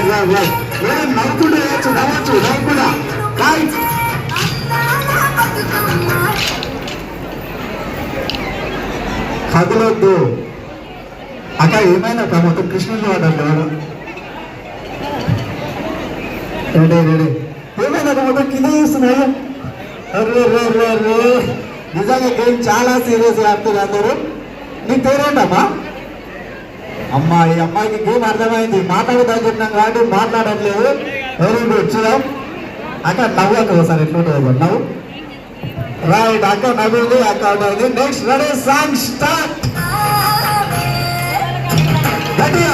నవ్వుకుంటూ వేయచ్చు నవ్వకుండా రైట్. కదలొద్దు అక్క. ఏమైనా మొత్తం కృష్ణుడు వాడాలి. Ready ready. ఏమైనా మొత్తం కింద చూస్తున్నాయా? నిజంగా గేమ్ చాలా సీరియస్ ఆడుతుంది అందరూ. నీ పేరేంటమ్మా? అమ్మాయి అమ్మాయికి గేమ్ అర్థమైంది. మాట్లాడదని చెప్పినాం కాబట్టి మాట్లాడట్లేదు. Very good. చూద్దాం అక్క. నవ్వు అక్క ఒకసారి ఎట్లుంటుంది నవ్వు. రైట్. అక్క నవ్వుంది, అక్క అవుతుంది. Next ready song start. గట్టిగా